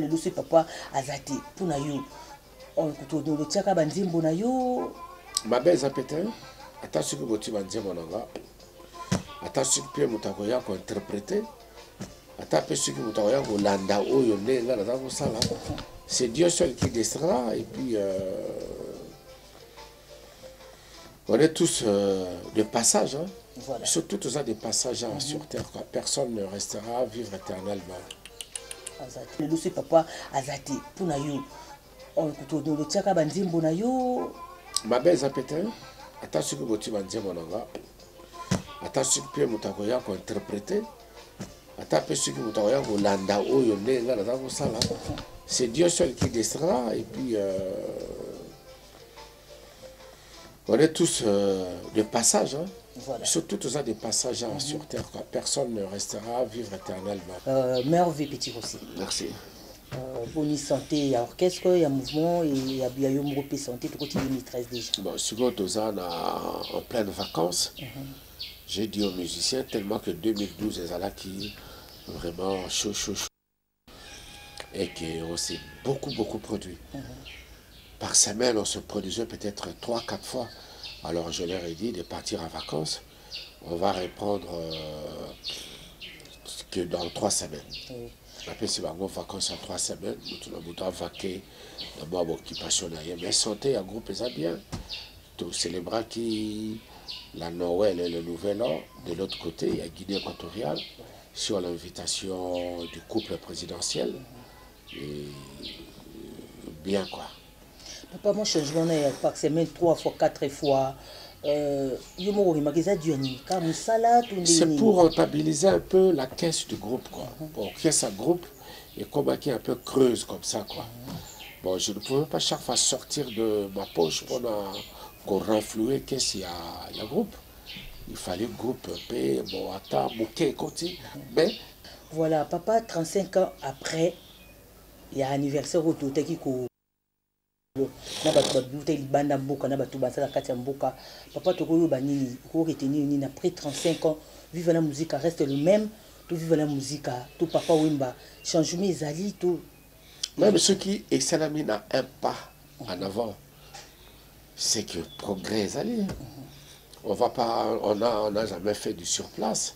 Le dossier papa azate pour na yo on kuto le tiaka banzimbo na yo ma belle zapete attention que boti banzimbo nanga attention que mutako ya ko interpréter attention que mutako ya ko landa oyo nenga na ko sala c'est Dieu seul qui décidera et puis on est tous de passage hein. Voilà. Surtout tous des passages sur terre quoi. Personne ne restera vivre éternellement. Le dossier papa azate pour na yo on kuto le tiaka banzimbo na yo ma belle zapete attention que boti banzimbo nanga attention que mutako ya ko interpréter attention que mutako ya ko landa oyo nenga na ko sala c'est Dieu seul qui décidera et puis on est tous de passage hein. Voilà. Surtout tous des passages sur terre quoi. Personne ne restera vivre éternellement. Merveille petit aussi. Merci. Bonne santé, il y a orchestre, il y a mouvement et il y a bien une santé tout côté 2013 déjà. Bon, si vous êtes en pleine vacances, j'ai dit aux musiciens tellement que 2012 est là qui vraiment chaud et qu'on s'est beaucoup produit. Par semaine, on se produisait peut-être 3-4 fois. Alors je leur ai dit de partir en vacances. On va reprendre que dans 3 semaines. Après, c'est en vacances en 3 semaines. Nous avons vaqué dans mon occupation. Mais santé, un groupe est bien. Tout célébrer qui la Noël et le Nouvel An. De l'autre côté, il y a Guinée équatoriale sur l'invitation du couple présidentiel. Et bien quoi. Papa, mon changement n'est pas que c'est même 3 fois, 4 fois. C'est pour rentabiliser un peu la caisse du groupe. Quoi. Bon, caisse à groupe et comment qui est un peu creuse comme ça. Quoi. Bon, je ne pouvais pas chaque fois sortir de ma poche pour renflouer qu'est-ce qu'il y a groupe. Il fallait groupe paix, bon, attends, bouquet, côté. Mais. Voilà, papa, 35 ans après, il y a un anniversaire au Toté qui na batu babuta libanda mboka na batu basala kati ya mboka papa tokolo banini ko retenir ni après 35 ans vivre la musique reste le même tout vivre la musique tout papa wimba changement ezali tout même ceux qui excellent na un pas en avant c'est que progrès ezali on n'a jamais fait du surplace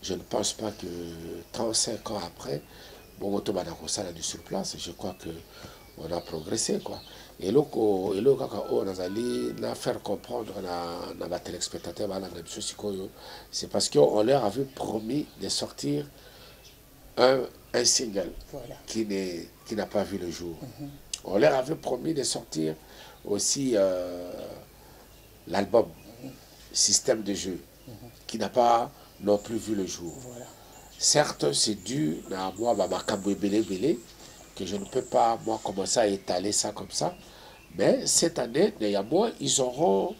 je ne pense pas que 35 ans après bon automata ko sala du surplace je crois que on a progressé quoi. Et là, on a faire comprendre à nos téléspectateurs, c'est parce qu'on leur avait promis de sortir un single qui n'a pas vu le jour. On leur avait promis de sortir aussi l'album Système de jeu qui n'a pas non plus vu le jour. Certes, c'est dû à moi, que je ne peux pas, moi, commencer à étaler ça comme ça. Mais cette année, ils auront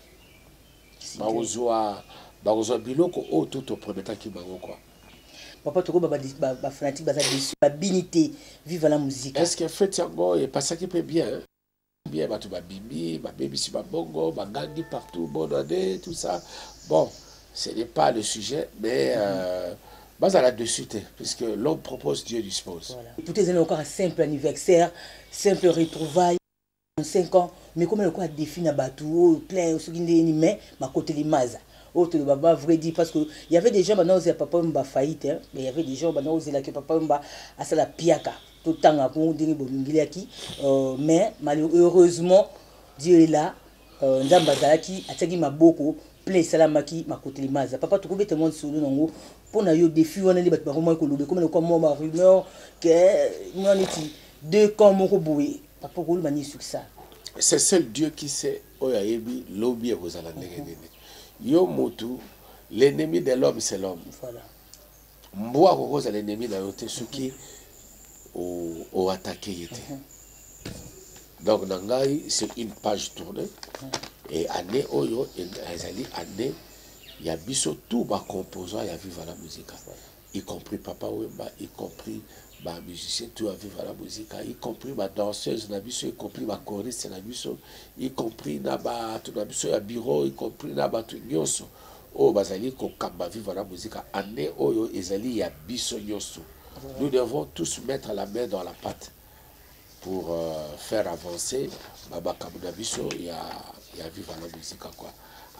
biloko tout au premier temps qui m'ont quoi. Papa, tu as fanatique, binité, vive la musique. Est-ce que fait et pas ça qui peut bien? Bien, tu vas bimbi, ma baby, si ma bongo, ma gandi partout, bonne année, tout ça. Bon, ce n'est pas le sujet, mais. Bas à la dessus, puisque l'homme propose, Dieu dispose. Voilà. Tout est encore un simple anniversaire, simple retrouvaille, 5 ans, mais comme le quoi définit à Batou, plein, ce qui n'est ni mais, ma côté les mazas. Autre baba vrai dit parce que il y avait des gens maintenant où papa m'a faillite, mais il y avait des gens maintenant où là que papa m'a à la piaka, tout le temps à bon qui, mais malheureusement Dieu est là, Ndambazalaki, Atagi Maboko, plein salamaki, ma côté les mazas. Papa tout le monde sur le nom. Pour nous défi on a des bâtiments comme le comment ma rumeur que nous en est 2 camps mon roboué papa roule mani sur ça c'est seul Dieu qui sait oyayebi lobby aux alandengene yo motu l'ennemi de l'homme c'est l'homme voilà mboa rose l'ennemi na yote suki au attaquer yete donc nangai c'est une page tournée et année oyo ezali année il y a biso tout bas composant il y a vivre la musique y compris papa Wemba y compris ma musicien tout à vivre la musique y compris ma danseuse na biso y compris ma choriste na biso y compris na ba tout na biso ya bureau y compris na ba tout nyonso o bazali ko kamba vivre la musique année oyo ezali ya biso nyonso nous devons tous mettre la main dans la pâte pour faire avancer Babakabunabiso, il y a vivre à la musique. Quoi.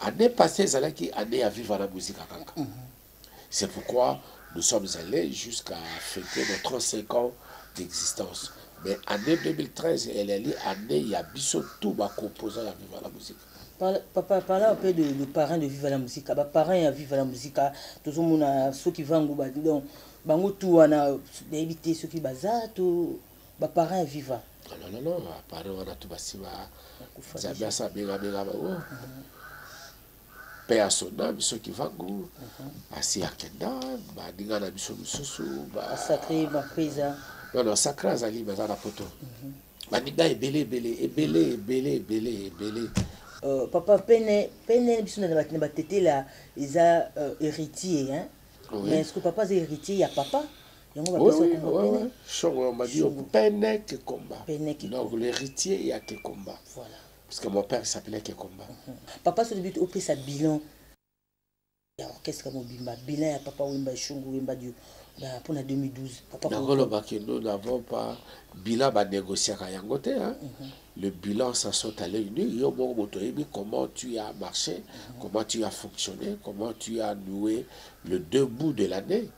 Année passée, c'est là qui année à vivre à la musique. C'est pourquoi nous sommes allés jusqu'à fêter nos 35 ans d'existence. Mais année 2013, elle est année, il y a biso tout ma composant à vivre à la musique. Papa, parle un peu de parents de vivre à la musique. Parents à vivre à la musique, tout le monde a ceux qui vont donc bango tout on a évité ceux qui bazar tout parents à vivre. Non, parents on a tout basi ba zabia sa bega père son âme ceux qui vont asi akenda ba dinga na biso mususu ba sacré ba prisa. Non, sacré azali bazana poto. Ba dinga ebele. Papa peine biso na batete là ils a héritier hein. Oui. Mais est-ce que papa est héritier il y a papa? Oui. On m'a dit peine que combat. Donc l'héritier il y a que combat. Voilà. Parce que mon père s'appelait que combat. Papa se débute au sa bilan. Qu'est-ce que mon bilan à papa Wimba Shungu Wimba Dieu pour la 2012. Papa nous n'avons pas bilan à négocier à Yangote. Le bilan, ça saute à l'œil nu. Comment tu as marché, comment tu as fonctionné, comment tu as noué le deux bouts de l'année,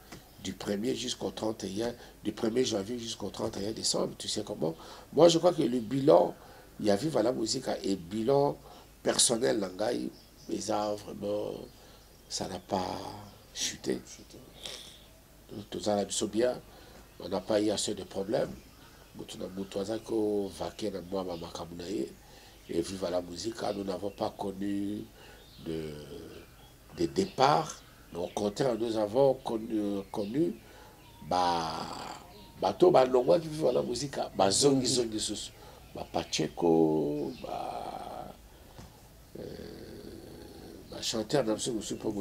du 1er jusqu'au 31, du 1er janvier jusqu'au 31 décembre. Tu sais comment? Moi, je crois que le bilan, il y a Vive à la musique et bilan personnel, Langaï, mais ça, vraiment, ça n'a pas chuté. Tout ça, bien, on n'a pas eu assez de problèmes. Et Vive à la musique, nous n'avons pas connu de départ. Mais au contraire, nous avons connu bateau qui vivent à la musique, zongi Pacheco, chanteur dans ce pour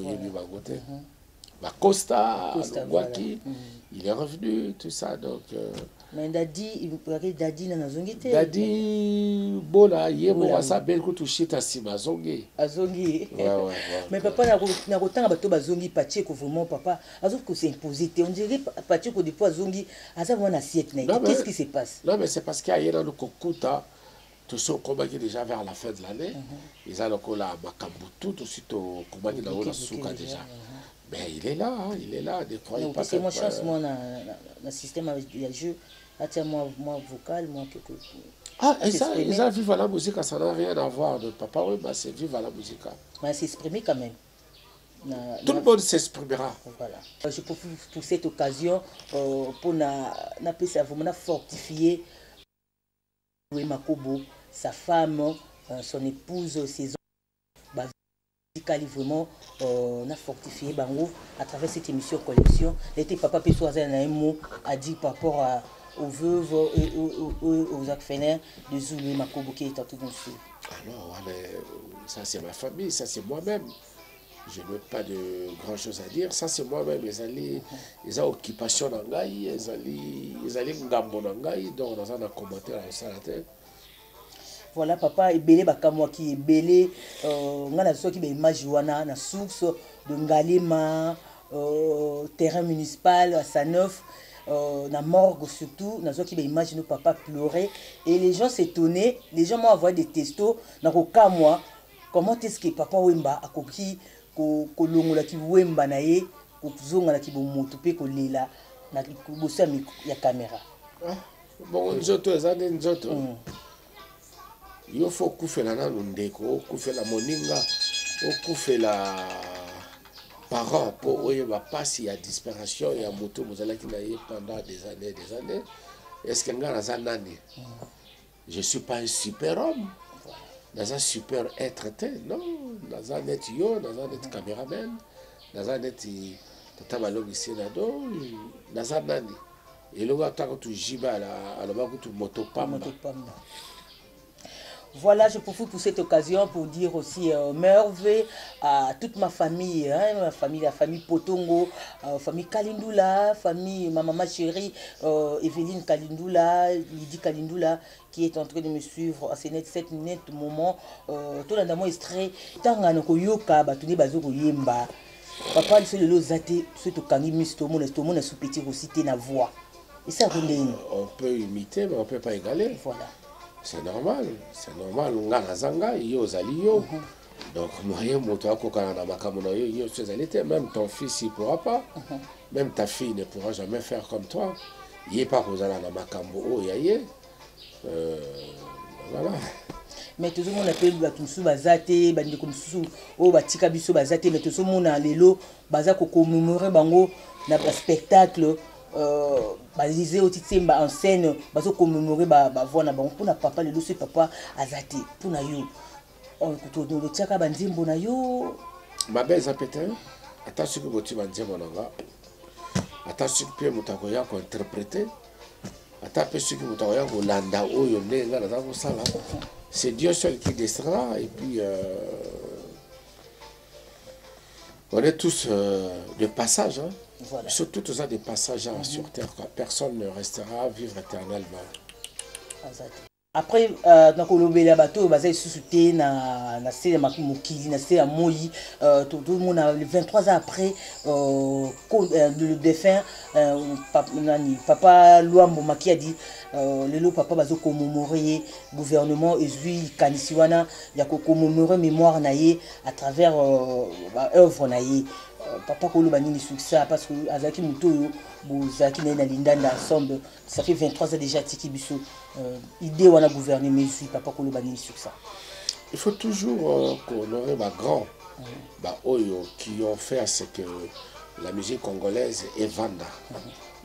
Costa, Waki, il est revenu, tout ça, donc... Mais Dadi, Dadi n'a zongi. Dadi, Bola, Yemo, ça belle que tu chites à Sima, zongi. Zongi. Mais papa n'a autant à bateau, zongi, Pacheco, vraiment, papa, alors que c'est imposé. On dirait Pacheco, des fois, zongi, à ça, on assiette. Qu'est-ce qui se passe? Non, mais c'est parce qu'il y a un Kokuta, tout ce combat qui est déjà vers la fin de l'année, ils ont encore la Makambutu, tout ce combat qui est dans la Souka déjà. Mais il est là, ne croyez pas. Parce que moi, chance, moi, dans le système avec le jeu, moi, vocal, moi, quelque chose. Ah, et ça, ils ont Vive à la musique, ça n'a rien à voir de papa, oui, mais c'est Vive à la musique. Mais c'est exprimé quand même. Tout le monde s'exprimera. Voilà. Je profite pour cette occasion pour vraiment fortifier Makobo, sa femme, son épouse, ses enfants. Vraiment, on a fortifié Bango à travers cette émission collection. L'été papa Pessoazen a un mot à dire par rapport aux veuves et aux orphelins de Zulu Makobo qui est en tout cas. Alors, ça c'est ma famille, ça c'est moi-même. Je n'ai pas de grand chose à dire. Ça c'est moi-même. Ils ont occupation dans Gaï, ils ont Ngambo dans Gaï, donc on a un commentaire à ça la tête. Voilà papa ebele bakamwa qui ebele ngana so ki be image wana na source de Ngalema terrain municipal à Saneuf na morgue surtout na so ki be image nos papa pleurer et les gens s'étonnaient, les gens m'ont envoyé des textos na ko kamwa comment est-ce que papa Wemba akoki ko longola ki Wemba na ye ko zonga na ki bo moto pe ko lela na ko bossa ya caméra. Bon nzoto ezane nzoto. Il faut couper la ndeko, couper la moninga, couper la parent pour passer à disparition et à moto mozala qui n'a pendant des années. Est-ce que ngana nani? Je suis pas un super homme. Dans un super être non, dans un net yo, dans un net caméraman, dans un net tata balogi senado, dans un nani. Et le gars tant que tu jiba la alors que tu moto pamba. Voilà, je profite pour cette occasion pour dire aussi merveille à toute ma famille, la famille Potongo, famille Kalindula, famille ma maman chérie, Evelyne Kalindula, Lydie Kalindula, qui est en train de me suivre à ces net moments. Tout le monde est extrait. Tant que yoka, batuni bazoko yemba. Papa, c'est le lot zate, c'est au kangi misto, mon a sous petit aussi na voix. Et ça, on peut imiter, mais on ne peut pas égaler. Voilà. C'est normal. C'est normal. Ngana zanga, yo zali yo. Donc, moyen moto akokana na makambo na yo, yo c'est même ton fils il pourra pas. Même ta fille ne pourra jamais faire comme toi. Il pas kozala na makambo o yaye. Voilà. Mais tout le monde appelle Batumsu Bazate, Bandikumsu, oh Batika Biso Bazate, mais tout le monde a l'élo, Bazako commémorer Bango, n'a pas spectacle, Bazisé au titre en scène, Bazo commémorer Bavona Bango, pour na papa, le dossier papa Azate, pour na yo. On écoute le Tchaka Banzimbo na yo. Ma belle Zapetin, attention que tu Banzimbo Nanga, attention que tu Mutakoya qu'on interpréter, attention que Mutakoya qu'on landa ou yonne, là, dans la salle. C'est Dieu seul qui descendra et puis on est tous de passage, hein? Voilà. Surtout tous des passages sur terre, quoi. Personne ne restera à vivre éternellement. Après, dans le bateau, basé sur ce na mokili, na moi, tout le monde a 23 ans après le défunt, papa Luambo Maki a dit le papa bazo commémorer gouvernement et lui kanisiwana ya commémorer mémoire naie à travers œuvre naie. Papa Kolo Banini sur ça parce que Azaki Mutoyo, Bozaki na Lindanda ensemble, ça fait 23 ans déjà Tiki Bisso. Idée on a gouverné mais ici Papa Kolo Banini sur ça. Il faut toujours honorer ma grand, Oyo qui ont fait ce que la musique congolaise est Vanda.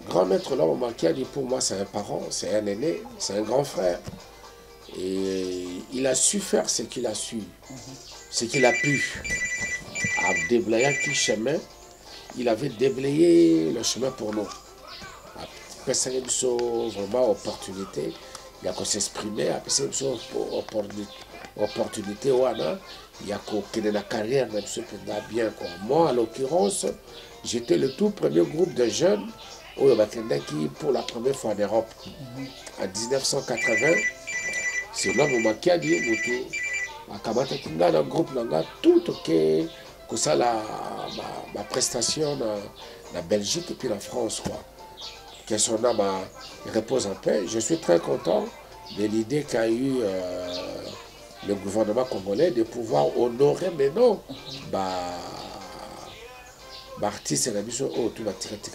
Grand maître là, qui a dit pour moi c'est un parent, c'est un aîné, c'est un grand frère. Et il a su faire ce qu'il a su, ce qu'il a pu. À déblayer un chemin, il avait déblayé le chemin pour nous. Après ça, il y a vraiment opportunité, il y a qu'on s'exprimer, après ça, il y a opportunité, il y a qu'on ait la carrière, même ce qui est bien. Moi, en l'occurrence, j'étais le tout premier groupe de jeunes qui, pour la première fois en Europe, en 1980, c'est l'homme qui a dit, à un groupe, tout ok. Que ça ma prestation en Belgique et puis en France quoi. Que son âme repose en paix. Je suis très content de l'idée qu'a eu le gouvernement congolais de pouvoir honorer maintenant artiste et la mission tout la tirette.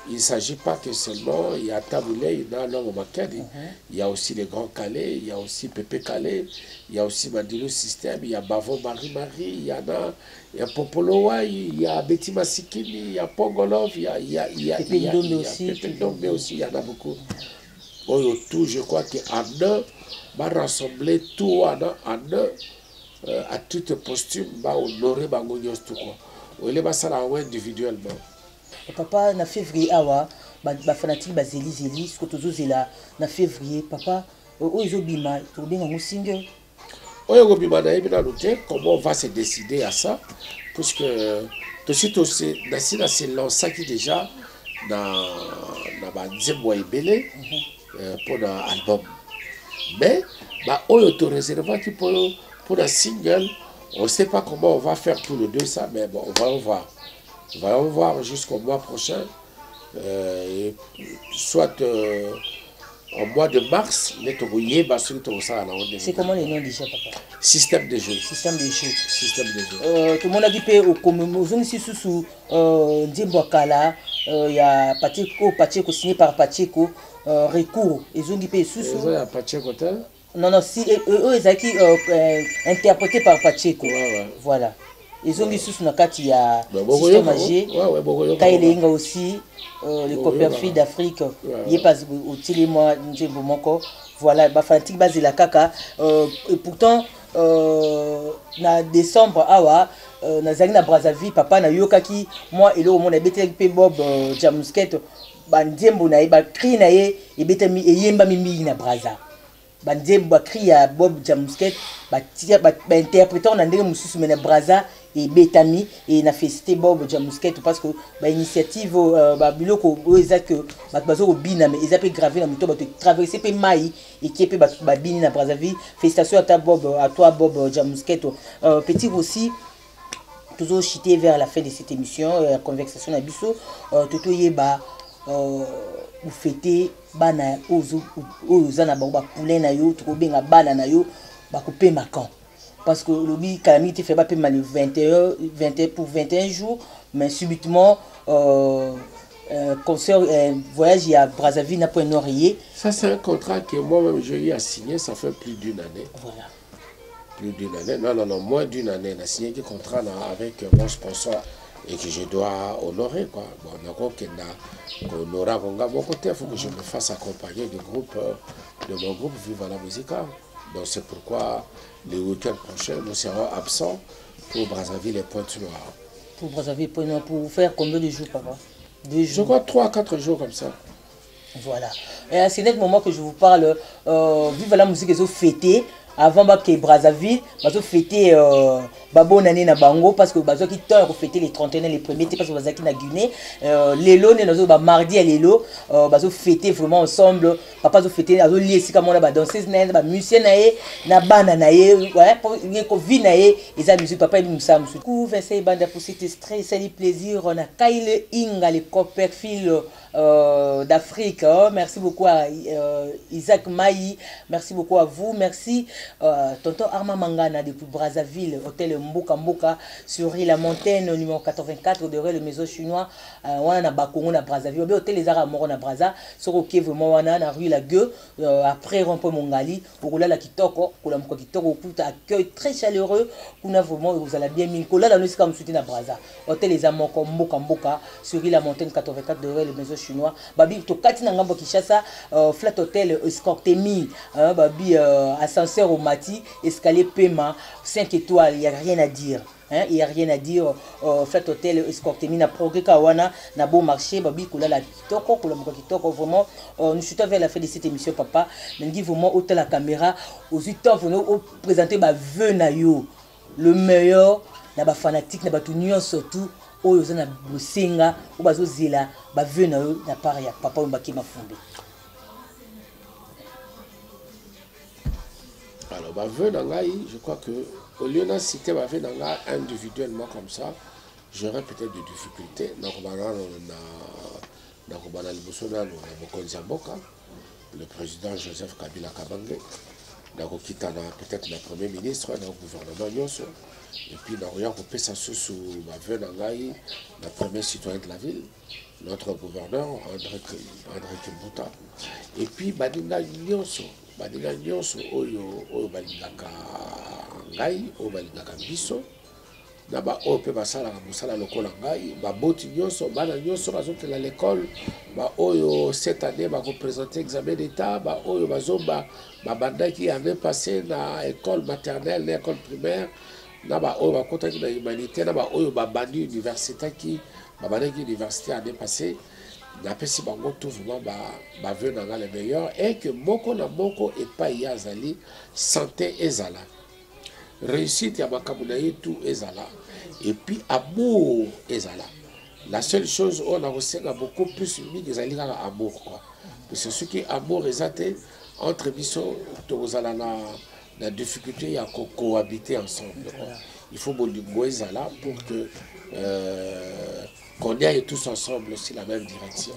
Il ne s'agit pas que seulement il y a Taboulé, il y a l'homme Makadi, il y a aussi les grands Calais, il y a aussi Pépé Calais, il y a aussi Mandilo Système, il y a Bavo Marie-Marie, il y a Popoloa, il y a Betty Massikini, il y a Pongolov, il y a Pépé Ndombe aussi, il y en a beaucoup. Tout, je crois qu'en un, va rassembler tout en un, à toute posthume, va honorer Bangonios tout quoi. Il va ça individuellement. Papa, en février, fanatique Zéli, ce que tu as là, en février, papa, ils ont bima, tu as bien un single. Comment on va se décider à ça? Puisque tout de suite, c'est lancé qui déjà dans Nzembo Ebele pour l'album. Mais, on autorisera pour un single, on ne sait pas comment on va faire tous les deux ça, mais bon, on va en voir. Voyons voir jusqu'au mois prochain, soit au mois de mars, c'est comment les noms déjà, papa? Système de jeu. Système de jeu. Système de jeu. Tout le monde a dit que commémoration ici sous Ndimbwakala, il y a Pacheco signé par Pacheco, recours. Ils ont dit que sous. Il y a Pacheco. Non, si eux ils ont qui interprété par Pacheco. Voilà. Ils ont dit sous il y a système âgé, Kailenga aussi, les Copperfield d'Afrique, il est pas au Télémois, voilà, fanatique basé la caca. Et pourtant, en décembre, na Brazzaville, papa na yokaki, moi et là, on a bêté Bob Jamusket, Bandiembo na ba cri na ye, et bêté mi et yemba mimi na Brazza. Bandiembo cri à Bob Jamusket, interprétant na ndenge mususu na Brazza. Et Betami et na félicité Bob Jamusket parce que initiative biloko que bazo bina mais ils appellent gravé na moto bato traverser pe mai et qui peut bini na Brazzaville. Félicitations à toi Bob Jamusket. Petit aussi toujours chité vers la fin de cette émission la conversation na biso toto yeba vous fêtez bana ozana ba poulet na yo to benga bana na yo ba couper makan parce que le calamité fait pas payer le 21 pour 21 jours mais subitement concert voyage à Brazzaville n'a pas Norier. Ça c'est un contrat que moi-même j'ai eu à signer, ça fait plus d'une année. Voilà. Plus d'une année, non, moins d'une année. J'ai signé un contrat avec mon sponsor et que je dois honorer, quoi. Bon, on aura mon côté, il faut que je me fasse accompagner du groupe, de mon groupe Viva la Musica. Donc c'est pourquoi le week-end prochain, nous serons absents pour Brazzaville et Pointe-Noire. Pour Brazzaville et Pointe-Noire, pour faire combien de jours, papa? 2 jours. Je crois 3 à 4 jours comme ça. Voilà. Et à ce moment que je vous parle, Viva la Musique, ils ont fêté. Avant que Brazzaville, ils ont fêté bonne année na bango parce que ils ont fêté les 31 les premiers parce que ils ont na Guinée. Lélo, mardi à Lélo, ils ont fêté vraiment ensemble. Papa ils ont fêté, ils ont lié si comme on a danseuse na musicien na bana na ouais pour que vie na ils ont musique papa ils nous ça musique. Vincent banda pour cet stress, c'est le plaisir on a Kyle Inga les Copperfield d'Afrique. Merci beaucoup à Isaac Maï, merci beaucoup à vous, merci tonton Armand Mangana depuis Brazzaville, hôtel Mboka Mboka sur la montagne numéro 84 de le maison chinois. On a Bakongo na Brazzaville, hôtel les Arabes na Brazza, sur OK vraiment on a na rue La Gueux après rond-point Mongali, pour là la Kitoko, pour la Kitoko accueil très chaleureux, on a vraiment vous allez bien mis là nous comme soutien na Brazza. Hôtel les Amoko Mboka Mboka sur la montagne 84 de le maison chinois. Babi to kati na ngambo Kinshasa, flat hotel escortemi, babi ascenseur au Mati, escalier Pema, 5 étoiles, il n'y a rien à dire. Il n'y a rien à dire. Flat hotel escortemi na progrès kawana na bon marché, babi kula la kitoko, kula moko kitoko vraiment. Nous sommes vers la fin de cette émission papa. Mais dit vraiment autant la caméra, aux 8 ans vous présenter ba vœu na yo, le meilleur na ba fanatique na ba tout surtout. Oyo na bosenga ou bazozela ba vœu na yo na part ya papa Mbaki Mafumbi. Alors ba vœu na ngai, je crois que au lieu de citer ba vœu na ngai individuellement comme ça, j'aurais peut-être des difficultés na kobana liboso na mokonzi mboka, le président Joseph Kabila Kabange, na kokita na peut-être le premier ministre na gouvernement nyonso. Et puis, nous avons coupé ça sous ma veuve Nangaï, le premier citoyen de la ville, notre gouverneur, André Kimbuta. Et puis, Badinga Nyonso, Oyo Balingaka Ngai, Oyo Balingaka Biso, Naba Ope Basala, Moussala Lokola Ngai, Boti Nyonso, Bana Nyonso, Bazote à l'école, Oyo cette année, va représenter l'examen d'État, Oyo Bazomba, Banda qui avait passé dans l'école maternelle, l'école primaire. Naba oyo ba kota ki na humanité naba oyo ba bandi université qui ba bandi université année passée na pesi bango tout vraiment ba vœu na le meilleur et que moko na moko et pas yazali santé ezala réussite ya makambo na tout ezala et puis amour ezala la seule chose on a reçu beaucoup plus mingi ezali kaka amour quoi parce que ce qui amour ezate entre biso tozala na la difficulté à cohabiter ensemble. Il faut là pour que qu'on aille tous ensemble sur la même direction.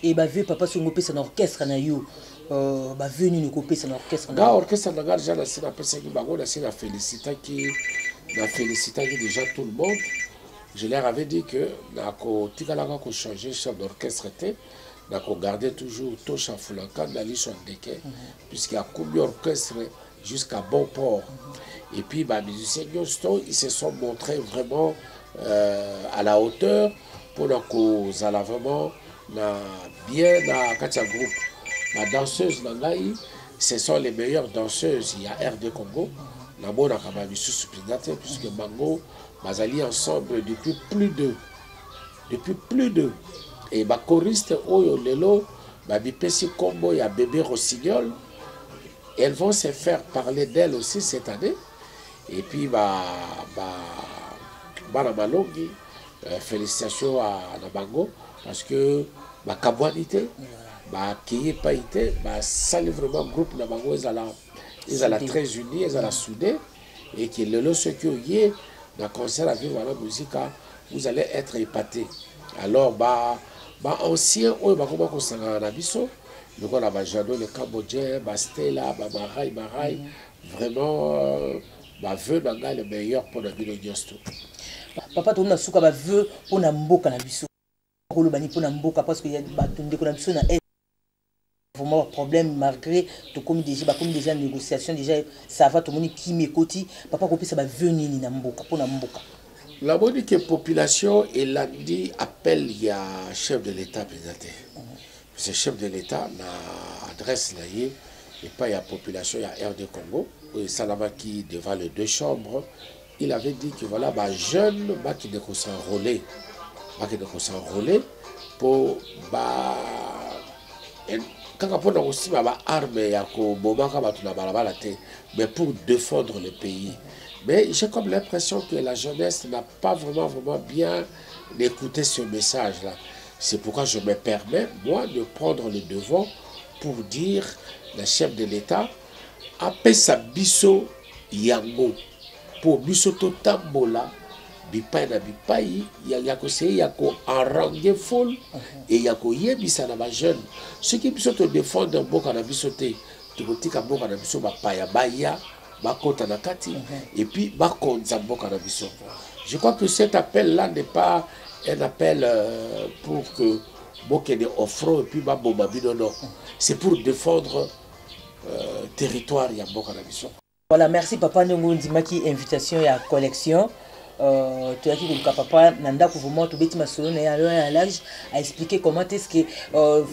Et bah vu papa sur ngopé son orchestre na yo bah venu nous couper son orchestre. Ga orchestre na ga déjà na sina pesa ki bango na sina félicita qui déjà tout le monde. Je leur avais dit que na ko tikala ko changer chef d'orchestre était na ko garder toujours Tosha Fulanka na lison deke puisqu'il y a combien d'orchestres jusqu'à bon port. Et puis, les musiciens ils se sont montrés vraiment à la hauteur pour que ça vraiment bien dans Katia Group. La danseuse Nangaï, ce sont les meilleures danseuses. Il y a RD Congo, la bonne puisque Mango, Bazali ensemble depuis plus de. Et les choristes, Oyo Lelo, Bipesi Combo, il y a Bébé Rossignol. Elles vont se faire parler d'elles aussi cette année. Et puis, Malongi, félicitations à Nabango, parce que Kabouanité, Kiyepaïté, ça vraiment groupe Nabango, ils sont très unis, ils sont soudés, et que le ce que y est dans le concert à Viva la Musique, vous allez être épatés. Alors, ba ancien oyo ba koma ko sanga na biso le quoi la ba Jado le Cambodgien ba Stella ba Marai vraiment ba veut dans le meilleur pour la ville de papa to na suka ba veut pour na mboka na biso ko lo bani pour na mboka parce que y a ba tunde ko na biso na vraiment problème malgré to comme déjà négociation déjà ça va tout le monde qui m'écoute papa ko pesa ba veut nini na mboka pour na mboka. La monique population et lundi appelle il y a chef de l'État présenté. Ce chef de l'État n'a adresse là et pas il y a population il y a RD Congo et Salama qui devant les deux chambres il avait dit que voilà bah jeune bah qui ne s'enrôler pour bah quand on a aussi bah arme ya ko bomaka ba tuna balabala te mais pour défendre le pays. Mais j'ai comme l'impression que la jeunesse n'a pas vraiment bien écouté ce message-là. C'est pourquoi je me permets, moi, de prendre le devant pour dire, le chef de l'État, appelle sa biso yango, pour biso totambola, bipai na bipai, yako se yako enrangué folle, et yako yebisa na ba jeune. Ce qui biso te défendre un boka na biso te, tu botika boka na biso ba paya baya, et puis je crois que cet appel là n'est pas un appel pour que Bokene offre et puis non, c'est pour défendre territoire ya voilà, merci papa Ndongo Ndimaki invitation et à collection. Tu as dit que papa nanda ko vraiment to beti masolo na ya l'âge a expliqué comment est-ce que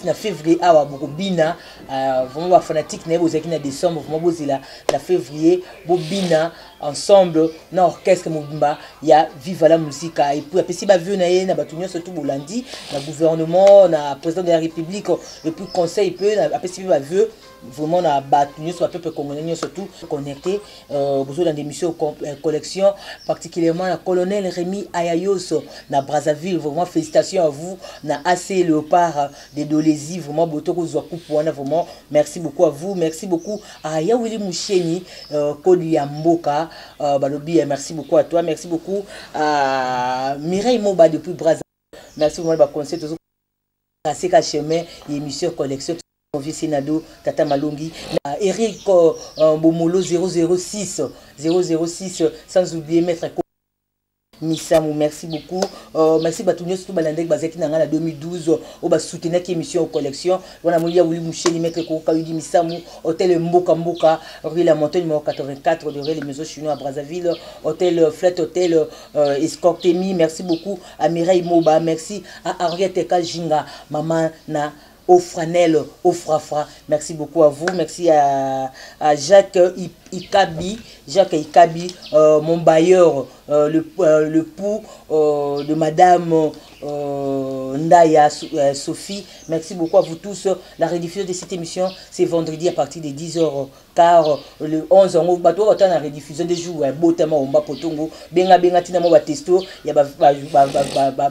na février awa bobina vraiment ba fanatique na bozaki na décembre vraiment bozila la février bobina ensemble na orchestre mobimba ya viva la musique et puis apesi ba vieux na ye na batunyo surtout bolandi na gouvernement na président de la république et puis conseil peu apesi ba vieux vraiment na batunyo sur peuple congolais surtout connecté besoin dans des missions collection particulièrement la colonel Rémi Ayayoso na Brazzaville vraiment félicitations à vous na AC Léopard de Dolézy vraiment botoko zwaku poana vraiment merci beaucoup à vous merci beaucoup à Yawili Moucheni Kodi ya Mboka balobi merci beaucoup à toi merci beaucoup à Mireille Moba depuis Brazzaville merci beaucoup ba conseil toujours assez ka chemin émission collection Vieux Sénado, Tata Malongi, Eric Bomolo 006, sans oublier Maître Missamou, merci beaucoup. Merci Batounio, surtout Balandek Bazeki Nanga 2012, au bas soutenir qui émission en collection. On a Moulia Wouli Moucheli, Maître Koka Yudi Missamou, hôtel Mboka, rue La Montagne, numéro 84, de rue Les Maisons Chinois à Brazzaville, hôtel Flat, hôtel Escortemi, merci beaucoup à Mireille Moba, merci à Henriette Kajinga, Maman Na. Au Franel, au Frafra, merci beaucoup à vous, merci à Jacques Ikabi, mon bailleur, le pou de Madame Ndaya Sophie, merci beaucoup à vous tous. La rediffusion de cette émission, c'est vendredi à partir de 10h15, le 11 on va la rediffusion des jours, on va potongo, benga tina mo testo, il y a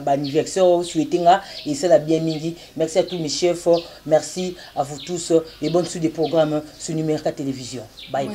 anniversaire souhaité et c'est la bien midi. Merci à tous mes chefs, merci à vous tous et bonne suite des programmes sur Numérica Télévision. Bye.